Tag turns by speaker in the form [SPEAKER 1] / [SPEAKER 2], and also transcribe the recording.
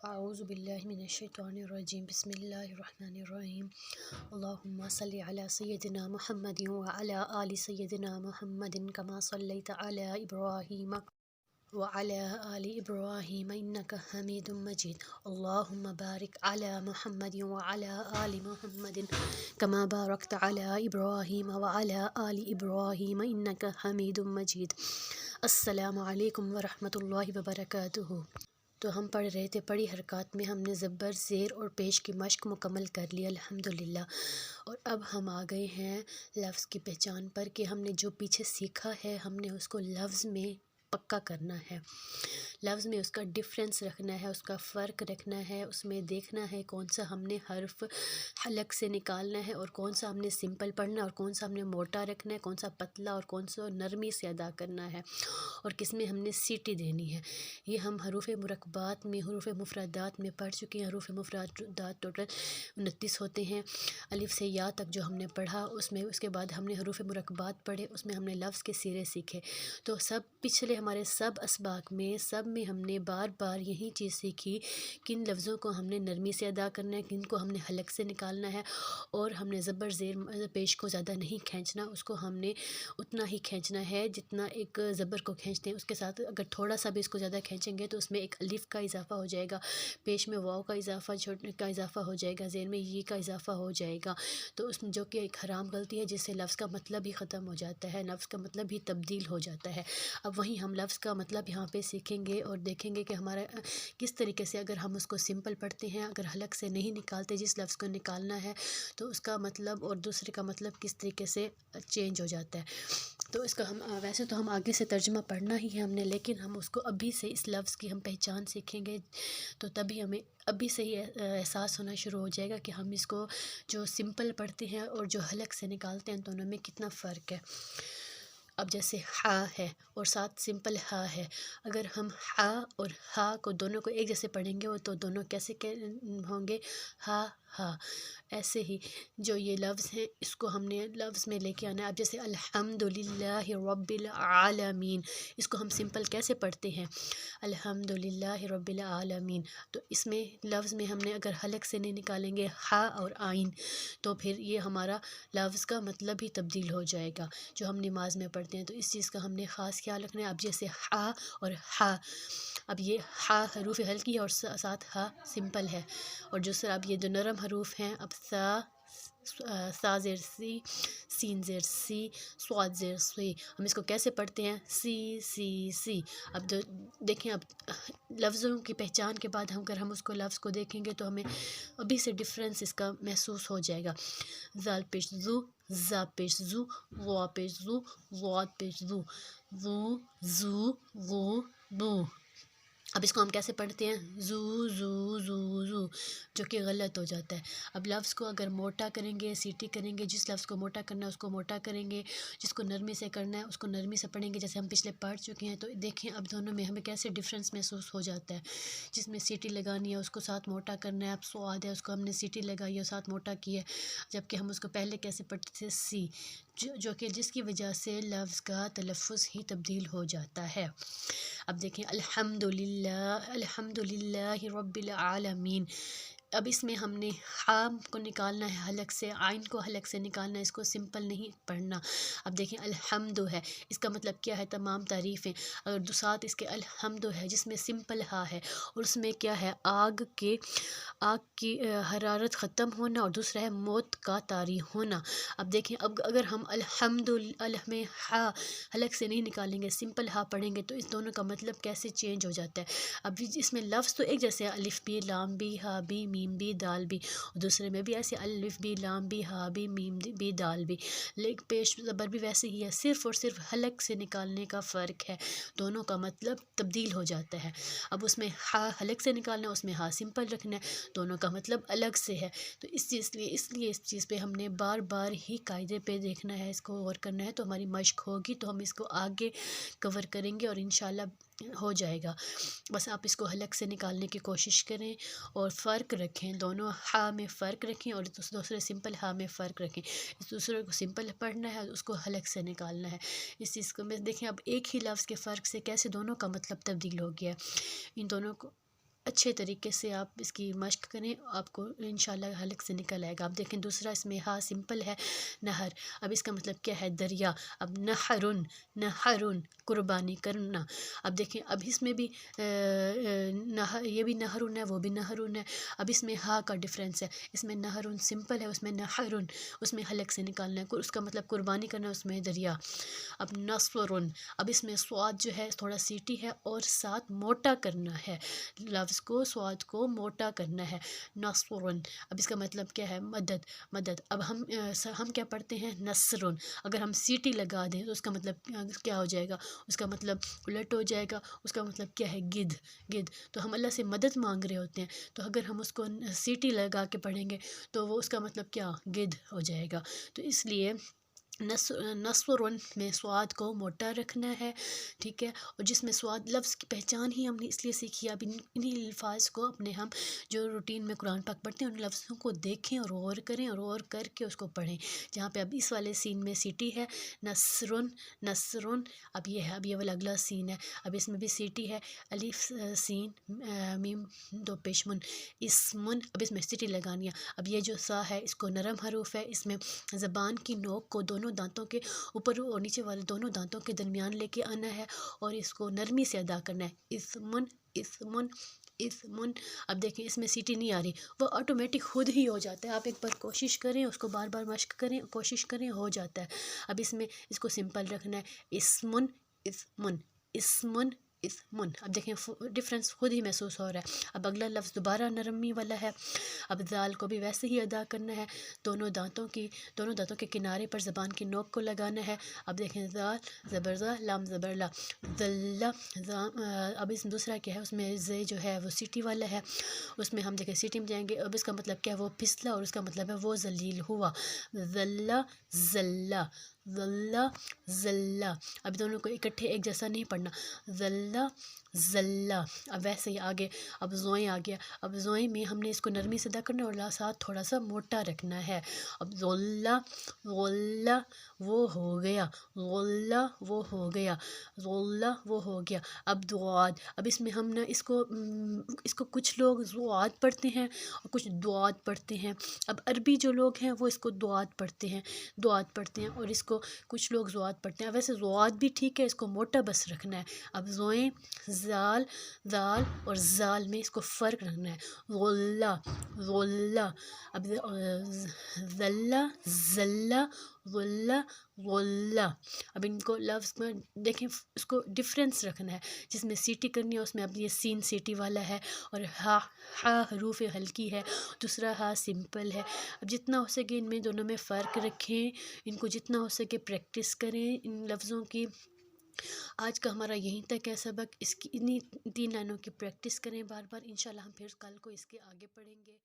[SPEAKER 1] اعوذ باللہ من الشیطان الرجیم بسم اللہ الرحمن الرحیم اللہم صلی علی سیدنا محمد وعلی آل سیدنا محمد کما صلیت علی ابراہیم وعلی آل ابراہیم انک حمید مجید اللہم بارک علی محمد وعلی آل محمد کما بارکت علی ابراہیم وعلی آل ابراہیم انک حمید مجید۔ السلام علیکم ورحمۃ اللہ وبرکاتہ۔ تو ہم پڑھ رہے تھے پڑھی حرکات میں ہم نے زبر زیر اور پیش کی مشق مکمل کر لی الحمدللہ، اور اب ہم آ گئے ہیں لفظ کی پہچان پر کہ ہم نے جو پیچھے سیکھا ہے ہم نے اس کو لفظ میں پکا کرنا ہے، لفظ میں اس کا ڈفرینس رکھنا ہے، اس کا فرق رکھنا ہے، اس میں دیکھنا ہے کون سا ہم نے حرف حلق سے نکالنا ہے اور کون سا ہم نے سمپل پڑھنا ہے اور کون سا ہم نے موٹا رکھنا ہے، کون سا پتلا اور کون سا نرمی سے ادا کرنا ہے، اور کس میں ہم نے سیٹی دینی ہے۔ یہ ہم حروف مرکبات میں حروف مفردات میں پڑھ چکے ہیں۔ حروف مفردات ٹوٹل 29 ہوتے ہیں، الف سے یا تک جو ہم نے پڑھا اس کے بعد ہم نے حروف مرکبات پڑھے، اس میں ہم نے لفظ کے سیرے سیکھے۔ تو پچھلے ہمارے سب اسباق میں ہم نے بار بار یہی چیز سیکھی، کن لفظوں کو ہم نے نرمی سے ادا کرنا ہے، کن کو ہم نے حلق سے نکالنا ہے، اور ہم نے زبر زیر پیش کو زیادہ نہیں کھینچنا، اس کو ہم نے اتنا ہی کھینچنا ہے جتنا ایک زبر کو کھینچتے ہیں۔ اس کے ساتھ اگر تھوڑا سا بھی اس کو زیادہ کھینچیں گے تو اس میں ایک الف کا اضافہ ہو جائے گا، پیش میں واو کا اضافہ ہو جائے گا، زیر میں یہ کا اضافہ ہو جائے گا، تو اس میں جو کہ ایک حرام غلطی ہے جس سے لفظ کا مطلب ہی ختم ہو جاتا ہے، لفظ کا مطلب ہی تبدیل ہو جاتا ہے۔ اب وہیں ہم لفظ کا مطلب یہاں پہ سیکھیں گے اور دیکھیں گے کہ ہمارا کس طریقے سے اگر ہم اس کو سمپل پڑھتے ہیں، اگر حلق سے نہیں نکالتے جس لفظ کو نکالنا ہے، تو اس کا مطلب اور دوسرے کا مطلب کس طریقے سے چینج ہو جاتا ہے۔ تو اس کا ویسے تو ہم آگے سے ترجمہ پڑھنا ہی ہے ہم نے، لیکن ہم اس کو ابھی سے اس لفظ کی ہم پہچان سیکھیں گے، تو تبھی ہمیں ابھی سے ہی احساس ہونا شروع ہو جائے گا کہ ہم اس کو جو سمپل پڑھتے ہیں اور جو حلق سے نکالتے ہیں دونوں میں کتنا فرق ہے۔ اب جیسے ہا ہے اور ساتھ سمپل ہا ہے، اگر ہم ہا اور ہا کو دونوں کو ایک جیسے پڑھیں گے تو دونوں کیسے ہوں گے، ہا ہا۔ ایسے ہی جو یہ لفظ ہیں اس کو ہم نے لفظ میں لے کے آنا ہے۔ اب جیسے الحمدللہ رب العالمین، اس کو ہم سمپل کیسے پڑھتے ہیں، الحمدللہ رب العالمین، تو اس میں لفظ میں ہم نے اگر حلق سے نہیں نکالیں گے ہا اور آئین تو پھر یہ ہمارا لفظ کا مطلب ہی تبدیل ہو جائے گا جو ہم نماز میں پڑھتے ہیں، تو اس چیز کا ہم نے خاص خیال رکھنا ہے۔ اب جیسے ہا اور ہا، اب یہ ہا حروف ہلکی ہے اور ساتھ ہا سمپل ہے، اور اب یہ جو نرم حروف ہیں، اب سا زیر سی، سین زیر سی، صاد زیر سی، ہم اس کو کیسے پڑھتے ہیں، سی سی سی۔ اب دیکھیں، اب لفظوں کی پہچان کے بعد اگر ہم اس کو لفظ کو دیکھیں گے تو ہمیں ابھی سے ڈفرینس اس کا محسوس ہو جائے گا۔ زال پیش زو، زا پیش زو، وا پیش زو، واد پیش زو، وو زو، وو بو۔ اب اس کو ہم کیسے پڑھتے ہیں، زو زو زو زو، جو کہ غلط ہو جاتا ہے۔ اب لفظ کو اگر موٹا کریں گے، سیٹی کریں گے، جس لفظ کو موٹا کرنا ہے اس کو موٹا کریں گے، جس کو نرمی سے کرنا ہے اس کو نرمی سے پڑھیں گے، جیسے ہم پچھلے پڑھ چکے ہیں۔ تو دیکھیں اب دونوں میں ہمیں کیسے ڈفرینس محسوس ہو جاتا ہے، جس میں سیٹی لگانی ہے اس کو ساتھ موٹا کرنا ہے۔ اب سواد ہے اس کو ہم نے سیٹی لگائی ہے ساتھ موٹا کی ہے، جبکہ ہم اس کو پہلے کیسے پڑھتے تھے، سی، جو کہ جس کی وجہ سے لفظ کا تلفظ ہی تبدیل ہو جاتا ہے۔ اب دیکھیں الحمدللہ رب العالمین، اب اس میں ہم نے ہا کو نکالنا ہے حلق سے، آئین کو حلق سے نکالنا ہے، اس کو سمپل نہیں پڑھنا۔ اب دیکھیں الحمد ہے، اس کا مطلب کیا ہے، تمام تعریفیں، اگر ساتھ اس کے الحمد ہے جس میں سمپل ہا ہے اور اس میں کیا ہے، آگ کی حرارت ختم ہونا، اور دوسرا ہے موت کا طاری ہونا۔ اب دیکھیں اگر ہم میں ہا حلق سے نہیں نکالیں گے، سمپل ہا پڑھیں گے تو اس دونوں کا مطلب کیسے چینج ہو جاتا ہے۔ اب اس میں لفظ تو ایک جیسے الف بھی، لام بھی، ہا بھی، میم بھی، دال بھی، اور دوسرے میں بھی ایسے الف بھی، لام بھی، ہا بھی، میم بھی، دال بھی، لیکن پیش زبر بھی ویسے ہی ہے، صرف اور صرف حلق سے نکالنے کا فرق ہے، دونوں کا مطلب تبدیل ہو جاتا ہے۔ اب اس میں ہا حلق سے نکالنا ہے، اس میں ہا سمپل رکھنا ہے، دونوں کا مطلب الگ سے ہے۔ تو اس لیے اس چیز پہ ہم نے بار بار ہی قاعدے پہ دیکھنا ہے، اس کو غور کرنا ہے، تو ہماری مشق ہوگی تو ہم اس کو آگے کور کریں گے اور انشاءاللہ ہو جائے گا۔ بس آپ اس کو حلق سے نکالنے کی کوشش کریں اور فرق رکھیں، دونوں ہا میں فرق رکھیں اور دوسرے سمپل ہا میں فرق رکھیں، اس دوسرے کو سمپل پڑھنا ہے، اس کو حلق سے نکالنا ہے۔ اس چیز کو میں دیکھیں اب ایک ہی لفظ کے فرق سے کیسے دونوں کا مطلب تبدیل ہو گیا ہے، ان دونوں کو اچھے طریقے سے آپ اس کی مشق کریں، آپ کو انشاءاللہ حلق سے نکل آئے گا۔ اب دیکھیں دوسرا اس میں ہا سمپل ہے، نہر۔ اب اس کا مطلب کیا ہے؟ دریا۔ اب نہرن، نہرن قربانی کرنا۔ اب دیکھیں اب اس میں بھی یہ بھی نہرن ہے، وہ بھی نہرن ہے۔ اب اس میں ہا کا ڈفرینس ہے، اس میں نہرن سمپل ہے، اس میں نہرن، اس میں حلق سے نکالنا ہے، اس کا مطلب قربانی کرنا ہے، اس میں دریا۔ اب نصرن، اب اس میں سواد جو ہے تھوڑا سیٹی ہے اور ساتھ موٹا کرنا ہے، لفظ کو سواد کو موٹا کرنا ہے، نصرن۔ اب اس کا مطلب کیا ہے؟ مدد، مدد۔ اب ہم کیا پڑھتے ہیں؟ نصرن۔ اگر ہم سیٹی لگا دیں تو اس کا مطلب کیا ہو جائے گا؟ اس کا مطلب الٹ ہو جائے گا، اس کا مطلب کیا ہے؟ گدھ، گدھ۔ تو ہم اللہ سے مدد مانگ رہے ہوتے ہیں، تو اگر ہم اس کو سیٹی لگا کے پڑھیں گے تو وہ اس کا مطلب کیا؟ گدھ ہو جائے گا۔ تو اس لیے نصرن میں سواد کو موٹا رکھنا ہے، ٹھیک ہے۔ اور جس میں سواد، لفظ کی پہچان ہی ہم نے اس لیے سیکھی، اب انہی الفاظ کو اپنے ہم جو روٹین میں قرآن پاک پڑھتے ہیں ان لفظوں کو دیکھیں اور غور کریں اور غور کر کے اس کو پڑھیں۔ جہاں پہ اب اس والے سین میں سیٹی ہے، نصرن، نصرن۔ اب یہ ہے، اب یہ والا اگلا سین ہے، اب اس میں بھی سیٹی ہے، الف سین میم دو پیشمن، اسمن۔ اب اس میں سیٹی لگانی ہے۔ اب یہ جو سا ہے اس کو نرم حروف ہے، اس میں زبان کی نوک کو دونوں دانتوں کے اوپر اور نیچے والے دونوں دانتوں کے درمیان لے کے آنا ہے اور اس کو نرمی سے ادا کرنا ہے، اسمن، اسمن، اسمن۔ اب دیکھیں اس میں سیٹی نہیں آ رہی، وہ آٹومیٹک خود ہی ہو جاتا ہے، آپ ایک بار کوشش کریں، اس کو بار بار مشق کریں، کوشش کریں، ہو جاتا ہے۔ اب اس میں اس کو سمپل رکھنا ہے، اسمن، اسمن، اسمن، اسمن۔ اب دیکھیں ڈفرینس خود ہی محسوس ہو رہا ہے۔ اب اگلا لفظ دوبارہ نرمی والا ہے، اب ذال کو بھی ویسے ہی ادا کرنا ہے، دونوں دانتوں کے کنارے پر زبان کی نوک کو لگانا ہے۔ اب دیکھیں ذال زبر ذا، لام زبر لا، ذلہ۔ اب اس دوسرا کیا ہے؟ اس میں زے جو ہے وہ سیٹی والا ہے، اس میں ہم دیکھیں سیٹی میں جائیں گے۔ اب اس کا مطلب کیا ہے؟ وہ پھسلا، اور اس کا مطلب ہے وہ ذلیل ہوا، ذلہ، ذلہ، ذلہ، ذلہ۔ اب دونوں کو اکٹھے ایک جیسا نہیں پڑھنا، ذلہ، ذلہ۔ اب ویسے ہی آگے اب زوئیں آ گیا، اب زوئیں میں ہم نے اس کو نرمی سے ادا کرنا ہے اور ساتھ تھوڑا سا موٹا رکھنا ہے۔ اب ذلہ، غلہ، وہ ہو گیا، غلہ، وہ ہو گیا، غلہ، وہ ہو گیا۔ اب دعاد، اب اس میں ہم نے اس کو کچھ لوگ زواد پڑھتے ہیں اور کچھ دعاد پڑھتے ہیں۔ اب عربی جو لوگ ہیں وہ اس کو دعاد پڑھتے ہیں، دعاد پڑھتے ہیں، اور اس کو کچھ لوگ زواد پڑھتے ہیں۔ ویسے زواد بھی ٹھیک ہے، اس کو موٹا بس رکھنا ہے۔ اب زوئیں، زال، زال اور زال میں اس کو فرق رکھنا ہے، غلہ، غلہ۔ اب ذلہ، ذلہ، غلہ، غلہ۔ اب ان کو لفظ میں دیکھیں، اس کو ڈفرینس رکھنا ہے، جس میں سیٹی کرنی ہے اس میں اب یہ سین سیٹی والا ہے اور ہا حروف ہلکی ہے، دوسرا ہا سمپل ہے۔ اب جتنا ہو سکے ان میں دونوں میں فرق رکھیں، ان کو جتنا ہو سکے پریکٹس کریں ان لفظوں کی۔ آج کا ہمارا یہیں تک ہے سبق، اس کی انہی 3 لائنوں کی پریکٹس کریں بار بار، انشاءاللہ ہم پھر کل کو اس کے آگے پڑھیں گے۔